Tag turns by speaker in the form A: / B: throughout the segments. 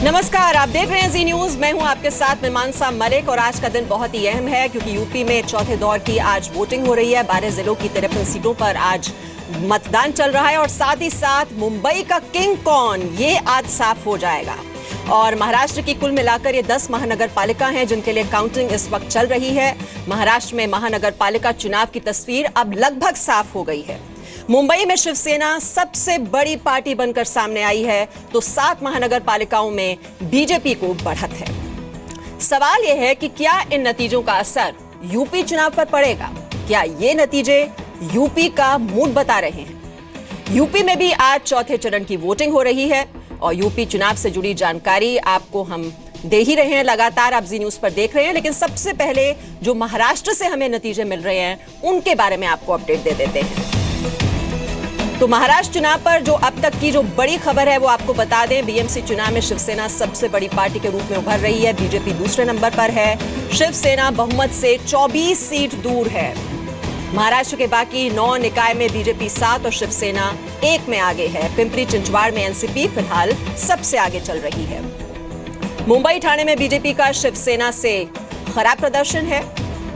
A: नमस्कार, आप देख रहे हैं जी न्यूज। मैं हूं आपके साथ मीमांसा मलिक और आज का दिन बहुत ही अहम है क्योंकि यूपी में चौथे दौर की आज वोटिंग हो रही है। 12 जिलों की 53 सीटों पर आज मतदान चल रहा है और साथ ही साथ मुंबई का किंग कौन, ये आज साफ हो जाएगा। और महाराष्ट्र की कुल मिलाकर ये 10 महानगर पालिका हैं जिनके लिए काउंटिंग इस वक्त चल रही है। महाराष्ट्र में महानगर पालिका चुनाव की तस्वीर अब लगभग साफ हो गई है। मुंबई में शिवसेना सबसे बड़ी पार्टी बनकर सामने आई है तो 7 महानगर पालिकाओं में बीजेपी को बढ़त है। सवाल यह है कि क्या इन नतीजों का असर यूपी चुनाव पर पड़ेगा? क्या ये नतीजे यूपी का मूड बता रहे हैं? यूपी में भी आज चौथे चरण की वोटिंग हो रही है और यूपी चुनाव से जुड़ी जानकारी आपको हम दे ही रहे हैं, लगातार आप जी न्यूज पर देख रहे हैं। लेकिन सबसे पहले जो महाराष्ट्र से हमें नतीजे मिल रहे हैं उनके बारे में आपको अपडेट दे देते हैं। तो महाराष्ट्र चुनाव पर जो अब तक की जो बड़ी खबर है वो आपको बता दें। बीएमसी चुनाव में शिवसेना सबसे बड़ी पार्टी के रूप में उभर रही है। बीजेपी दूसरे नंबर पर है। शिवसेना बहुमत से 24 सीट दूर है। महाराष्ट्र के बाकी 9 निकाय में बीजेपी 7 और शिवसेना 1 में आगे है। पिंपरी चिंचवाड़ में एनसीपी फिलहाल सबसे आगे चल रही है। मुंबई ठाणे में बीजेपी का शिवसेना से खराब प्रदर्शन है।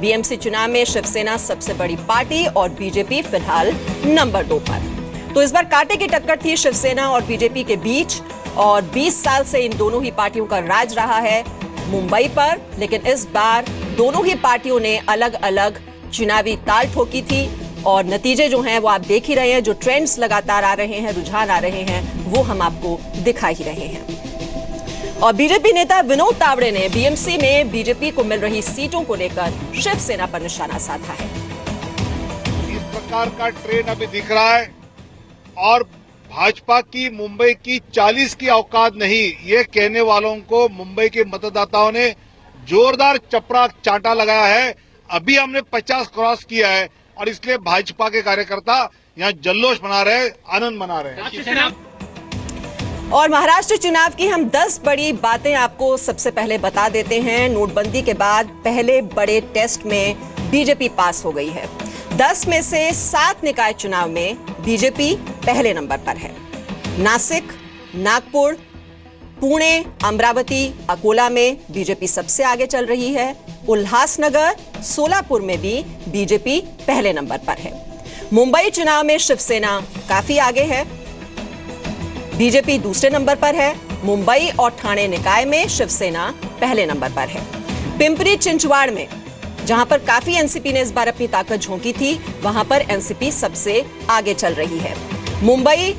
A: बीएमसी चुनाव में शिवसेना सबसे बड़ी पार्टी और बीजेपी फिलहाल नंबर 2 पर। तो इस बार कांटे की टक्कर थी शिवसेना और बीजेपी के बीच और 20 साल से इन दोनों ही पार्टियों का राज रहा है मुंबई पर। लेकिन इस बार दोनों ही पार्टियों ने अलग अलग चुनावी ताल ठोकी थी और नतीजे जो हैं वो आप देख ही रहे हैं। जो ट्रेंड्स लगातार आ रहे हैं, रुझान आ रहे हैं, वो हम आपको दिखा ही रहे हैं। और बीजेपी नेता विनोद तावड़े ने बीएमसी में बीजेपी को मिल रही सीटों को लेकर शिवसेना पर निशाना साधा है।
B: इस प्रकार का ट्रेंड अभी दिख रहा है और भाजपा की मुंबई की 40 की औकात नहीं, ये कहने वालों को मुंबई के मतदाताओं ने जोरदार चपड़ा चांटा लगाया है। अभी हमने 50 क्रॉस किया है और इसलिए भाजपा के कार्यकर्ता यहाँ जल्लोष मना रहे हैं, आनंद मना रहे हैं।
A: और महाराष्ट्र चुनाव की हम 10 बड़ी बातें आपको सबसे पहले बता देते हैं। नोटबंदी के बाद पहले बड़े टेस्ट में बीजेपी पास हो गई है। 10 में से 7 निकाय चुनाव में बीजेपी पहले नंबर पर है। नासिक, नागपुर, पुणे, अमरावती, अकोला में बीजेपी सबसे आगे चल रही है। उल्हासनगर, सोलापुर में भी बीजेपी पहले नंबर पर है। मुंबई चुनाव में शिवसेना काफी आगे है। बीजेपी दूसरे नंबर पर है। मुंबई और ठाणे निकाय में शिवसेना पहले नंबर पर है। पिंपरी चिंचवाड़ में जहां पर काफी एनसीपी ने इस बार अपनी ताकत झोंकी थी, वहां पर एनसीपी सबसे आगे चल रही है। मुंबई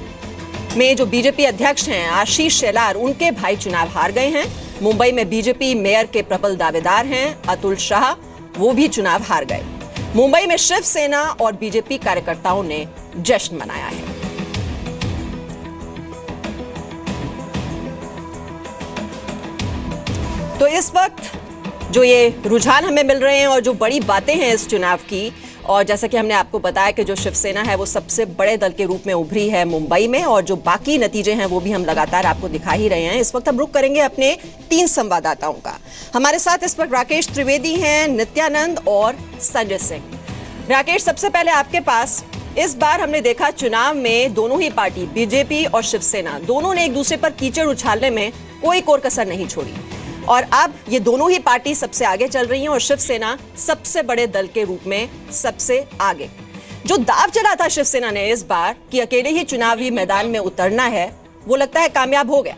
A: में जो बीजेपी अध्यक्ष हैं आशीष शेलार, उनके भाई चुनाव हार गए हैं। मुंबई में बीजेपी मेयर के प्रबल दावेदार हैं अतुल शाह, वो भी चुनाव हार गए। मुंबई में शिवसेना और बीजेपी कार्यकर्ताओं ने जश्न मनाया है। तो इस वक्त जो ये रुझान हमें मिल रहे हैं और जो बड़ी बातें हैं इस चुनाव की, और जैसा कि हमने आपको बताया कि जो शिवसेना है वो सबसे बड़े दल के रूप में उभरी है मुंबई में, और जो बाकी नतीजे हैं वो भी हम लगातार आपको दिखा ही रहे हैं। इस वक्त हम रुख करेंगे अपने 3 संवाददाताओं का। हमारे साथ इस वक्त राकेश त्रिवेदी हैं, नित्यानंद और संजय सिंह। राकेश, सबसे पहले आपके पास, इस बार हमने देखा चुनाव में दोनों ही पार्टी बीजेपी और शिवसेना दोनों ने एक दूसरे पर कीचड़ उछालने में कोई कोर कसर नहीं छोड़ी और अब ये दोनों ही पार्टी सबसे आगे चल रही हैं और शिवसेना सबसे बड़े दल के रूप में सबसे आगे। जो दाव चला था शिवसेना ने इस बार कि अकेले ही चुनावी मैदान में उतरना है, वो लगता है कामयाब हो गया।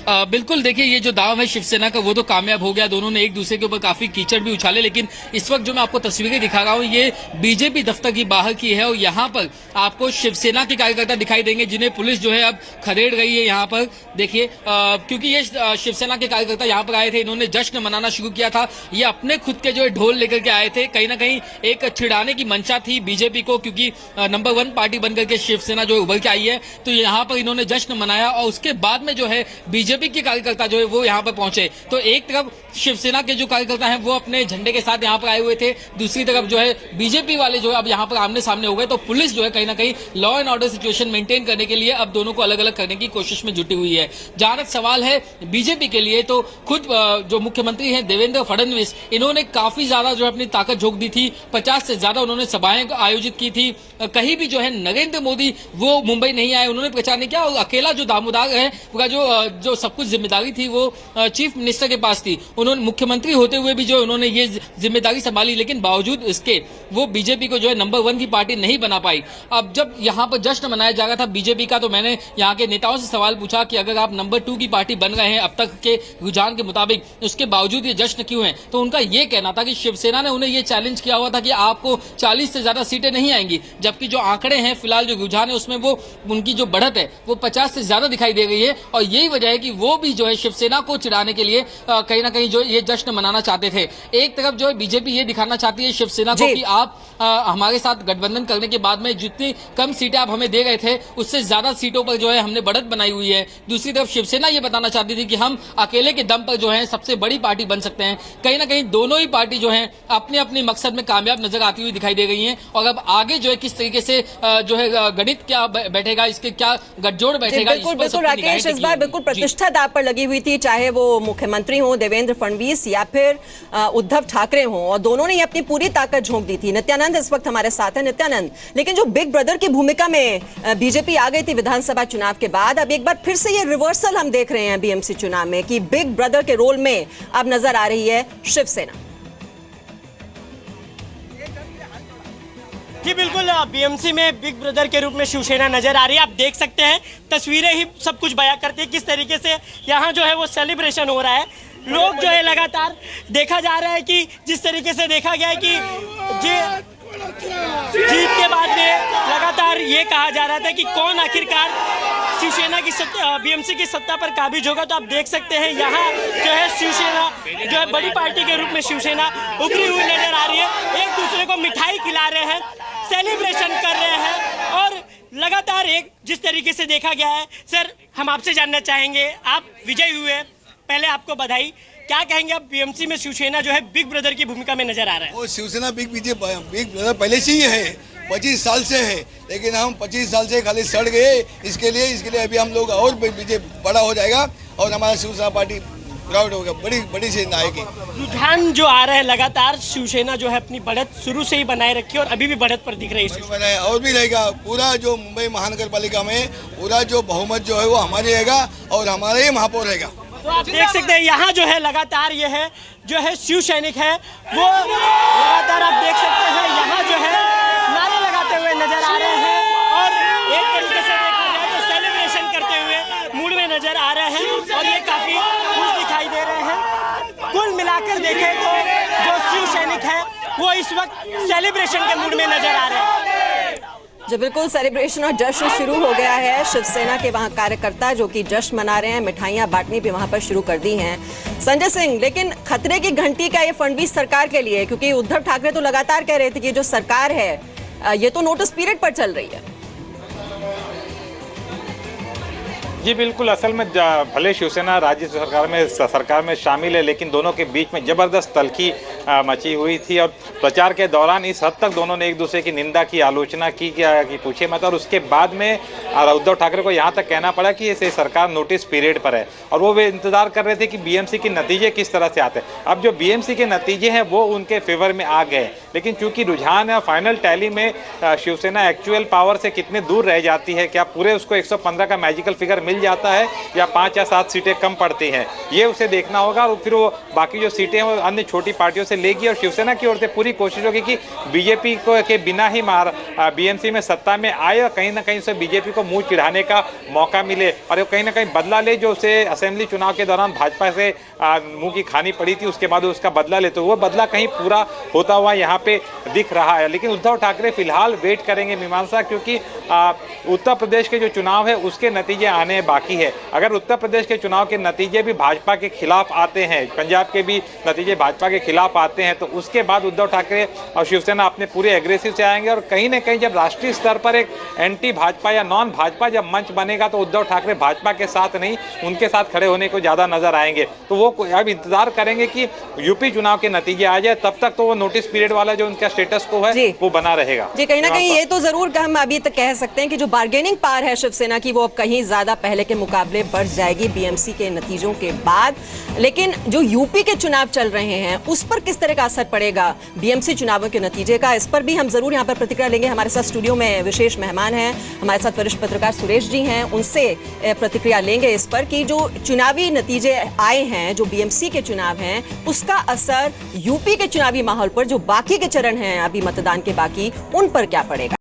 C: बिल्कुल, देखिए ये जो दाव है शिवसेना का वो तो कामयाब हो गया। दोनों ने एक दूसरे के ऊपर काफी कीचड़ भी उछाले। लेकिन इस वक्त जो मैं आपको तस्वीरें दिखा रहा हूँ ये बीजेपी दफ्तर की बाहर की है और यहाँ पर आपको शिवसेना के कार्यकर्ता दिखाई देंगे जिन्हें पुलिस जो है अब खदेड़ रही है। यहाँ पर देखिए क्योंकि ये शिवसेना के कार्यकर्ता यहाँ पर आए थे, इन्होंने जश्न मनाना शुरू किया था। ये अपने खुद के जो है ढोल लेकर के आए थे। कहीं ना कहीं एक छिड़ाने की मंशा थी बीजेपी को, क्योंकि नंबर 1 पार्टी बनकर के शिवसेना जो उभर के आई है, तो यहाँ पर इन्होंने जश्न मनाया और उसके बाद में जो है बीजेपी बीजेपी के कार्यकर्ता जो है वो यहाँ पर पहुंचे। तो एक तरफ शिवसेना के जो कार्यकर्ता हैं वो अपने झंडे के साथ यहाँ पर आए हुए थे, दूसरी तरफ जो है बीजेपी वाले जो है अब यहाँ पर आमने सामने हो गए। तो पुलिस जो है कहीं ना कहीं law and order situation maintain करने के लिए अब दोनों को अलग अलग करने की कोशिश में जुटी हुई है। जहां तक सवाल है बीजेपी के लिए, तो खुद जो मुख्यमंत्री हैं देवेंद्र फडणवीस, इन्होंने काफी ज्यादा जो है अपनी ताकत झोंक दी थी। 50 से ज्यादा उन्होंने सभाएं आयोजित की थी। कहीं भी जो है नरेंद्र मोदी वो मुंबई नहीं आए, उन्होंने प्रचार नहीं किया। और अकेला जो दामोदर है उसका जो सब कुछ जिम्मेदारी थी वो चीफ मिनिस्टर के पास थी। उन्होंने मुख्यमंत्री होते हुए भी जो उन्होंने ये जिम्मेदारी संभाली, लेकिन बावजूद इसके वो बीजेपी को जो है नंबर 1 की पार्टी नहीं बना पाई। अब जब यहाँ पर जश्न मनाया जा रहा था बीजेपी का, तो मैंने यहाँ के नेताओं से सवाल पूछा कि अगर आप नंबर 2 की पार्टी बन रहे हैं अब तक के रुझान के मुताबिक, उसके बावजूद ये जश्न क्यों है? तो उनका ये कहना था कि शिवसेना ने उन्हें ये चैलेंज किया हुआ था कि आपको 40 से ज्यादा सीटें नहीं आएंगी, जबकि जो आंकड़े हैं फिलहाल जो रुझान है उसमें वो उनकी जो बढ़त है वो 50 से ज्यादा दिखाई दे रही है। और यही वजह है कि वो भी जो है शिवसेना को चिढ़ाने के लिए कहीं ना कहीं जो ये जश्न मनाना चाहते थे। एक तरफ जो है बीजेपी ये दिखाना चाहती है शिवसेना को कि आप हमारे साथ गठबंधन करने के बाद में जितनी कम सीटें आप हमें दे गए थे उससे ज्यादा सीटों पर जो है हमने बढ़त बनाई हुई है। दूसरी तरफ शिवसेना ये बताना चाहती थी कि हम अकेले के दम पर जो है सबसे बड़ी पार्टी बन सकते हैं। कहीं ना कहीं दोनों ही पार्टी जो है अपने अपने मकसद में कामयाब नजर आती हुई दिखाई दे रही है। और अब आगे जो है किस तरीके से जो है गणित क्या बैठेगा, इसके क्या गठजोड़ बैठेगा।
A: बिल्कुल राकेश, इस बार बिल्कुल प्रतिष्ठा दांव पर लगी हुई थी, चाहे वो मुख्यमंत्री हो देवेंद्र फडणवीस या फिर उद्धव ठाकरे हो, और दोनों ने अपनी पूरी ताकत झोंक दी थी। नित्यानंद इस वक्त हमारे साथ है। नित्यानंद, लेकिन जो बिग ब्रदर की भूमिका में बीजेपी आ गई थी विधानसभा चुनाव के बाद, अब एक बार फिर से ये रिवर्सल हम देख रहे हैं बीएमसी चुनाव में कि बिग ब्रदर के रोल में अब नजर आ रही है शिवसेना।
D: जी बिल्कुल, बीएमसी में बिग ब्रदर के रूप में शिवसेना नजर आ रही है। आप देख सकते हैं, तस्वीरें ही सब कुछ बयां करती है किस तरीके से यहाँ जो है वो सेलिब्रेशन हो रहा है। लोग जो है लगातार देखा जा रहा है कि जिस तरीके से देखा गया है कि जीत के बाद में लगातार ये कहा जा रहा था कि कौन आखिरकार शिवसेना की बीएमसी की सत्ता पर काबिज होगा। तो आप देख सकते हैं यहाँ जो है शिवसेना जो है बड़ी पार्टी के रूप में शिवसेना उभरी हुई नजर आ रही है। एक दूसरे को मिठाई खिला रहे हैं, सेलिब्रेशन कर रहे हैं और लगातार एक जिस तरीके से देखा गया है। सर, हम आपसे जानना चाहेंगे, आप विजयी हुए, पहले आपको बधाई। क्या कहेंगे आप, बीएमसी में शिवसेना जो है बिग ब्रदर की भूमिका में नजर आ रहा है?
E: वो शिवसेना बिग ब्रदर पहले से ही है, 25 साल से है, लेकिन हम 25 साल से खाली सड़ गए। इसके लिए अभी हम लोग और बीजे बड़ा हो जाएगा और हमारा शिवसेना पार्टी प्राउड होगा, बड़ी से आएगी।
D: रुझान जो आ रहा है लगातार, शिवसेना जो है अपनी बढ़त शुरू से ही बनाए रखी है और अभी भी बढ़त पर दिख रही है
E: और भी रहेगा। पूरा जो मुंबई महानगर पालिका में पूरा जो बहुमत जो है वो हमारी रहेगा और हमारा ही महापौर रहेगा।
D: तो आप देख सकते हैं यहाँ जो है लगातार ये है जो है शिव सैनिक है वो लगातार आप देख सकते हैं यहाँ जो है नारे लगाते हुए नजर आ रहे हैं और एक तरीके से देखा जाए तो सेलिब्रेशन करते हुए मूड में नजर आ रहे हैं और ये काफी खुश दिखाई दे रहे हैं। कुल मिलाकर देखें तो जो शिव सैनिक है वो इस वक्त सेलिब्रेशन के मूड में नजर आ रहे हैं।
A: जो बिल्कुल सेलिब्रेशन और जश्न शुरू हो गया है। शिवसेना के वहां कार्यकर्ता जो कि जश्न मना रहे हैं, मिठाइयां बांटनी भी वहां पर शुरू कर दी हैं। संजय सिंह, लेकिन खतरे की घंटी का ये फडणवीस सरकार के लिए, क्योंकि उद्धव ठाकरे तो लगातार कह रहे थे कि जो सरकार है ये तो नोटिस पीरियड पर चल रही है।
F: जी बिल्कुल, असल में भले शिवसेना राज्य सरकार में शामिल है, लेकिन दोनों के बीच में जबरदस्त तल्खी मची हुई थी और प्रचार के दौरान इस हद तक दोनों ने एक दूसरे की निंदा की, आलोचना की कि पूछे मत। और उसके बाद में उद्धव ठाकरे को यहाँ तक कहना पड़ा कि ये सरकार नोटिस पीरियड पर है और वो इंतजार कर रहे थे कि बीएमसी के नतीजे किस तरह से आते हैं। अब जो बीएमसी के नतीजे हैं वो उनके फेवर में आ गए, लेकिन चूंकि रुझान है फाइनल टैली में शिवसेना एक्चुअल पावर से कितने दूर रह जाती है, क्या पूरे उसको 115 का मैजिकल फिगर मिल जाता है या 5 या 7 सीटें कम पड़ती हैं, ये उसे देखना होगा। और फिर वो बाकी जो सीटें हैं वो अन्य छोटी पार्टियों से लेगी और शिवसेना की ओर से पूरी कोशिश होगी कि बीजेपी को के बिना ही बीएमसी में सत्ता में आए और कहीं ना कहीं से बीजेपी को मुंह चिढ़ाने का मौका मिले और कहीं ना कहीं बदला ले, जो उसे असेंबली चुनाव के दौरान भाजपा से मुंह की खानी पड़ी थी, उसके बाद उसका बदला ले, तो वो बदला कहीं पूरा होता हुआ यहाँ पे दिख रहा है। लेकिन उद्धव ठाकरे फिलहाल वेट करेंगे मीमांसा, क्योंकि उत्तर प्रदेश के जो चुनाव है उसके नतीजे आने बाकी है। अगर उत्तर प्रदेश के चुनाव के नतीजे भी भाजपा के खिलाफ आते हैं, पंजाब के भी नतीजे भाजपा के खिलाफ आते हैं, तो उसके बाद उद्धव ठाकरे और शिवसेना अपने पूरे एग्रेसिव से आएंगे और कहीं ना कहीं जब राष्ट्रीय स्तर पर एक एंटी भाजपा या नॉन भाजपा जब मंच बनेगा तो उद्धव ठाकरे भाजपा के साथ नहीं उनके साथ खड़े होने को ज्यादा नजर आएंगे। तो वो अब इंतजार करेंगे कि यूपी चुनाव के नतीजे आ जाए, तब तक तो वो नोटिस पीरियड वाला जो उनका स्टेटस को है वो बना रहेगा।
A: जी, कहीं ना कहीं ये तो जरूर हम अभी तक कह सकते हैं कि जो बार्गेनिंग पावर है शिवसेना की वो अब कहीं ज्यादा पहले के मुकाबले बढ़ जाएगी बीएमसी के नतीजों के बाद। लेकिन जो यूपी के चुनाव चल रहे हैं उस पर किस तरह का असर पड़ेगा बीएमसी चुनावों के नतीजे का, इस पर भी हम जरूर यहाँ पर प्रतिक्रिया लेंगे। हमारे साथ स्टूडियो में विशेष मेहमान हैं, हमारे साथ वरिष्ठ पत्रकार सुरेश जी हैं, उनसे प्रतिक्रिया लेंगे इस पर कि जो चुनावी नतीजे आए हैं, जो बीएमसी के चुनाव हैं, उसका असर यूपी के चुनावी माहौल पर, जो बाकी के चरण हैं अभी मतदान के बाकी, उन पर क्या पड़ेगा।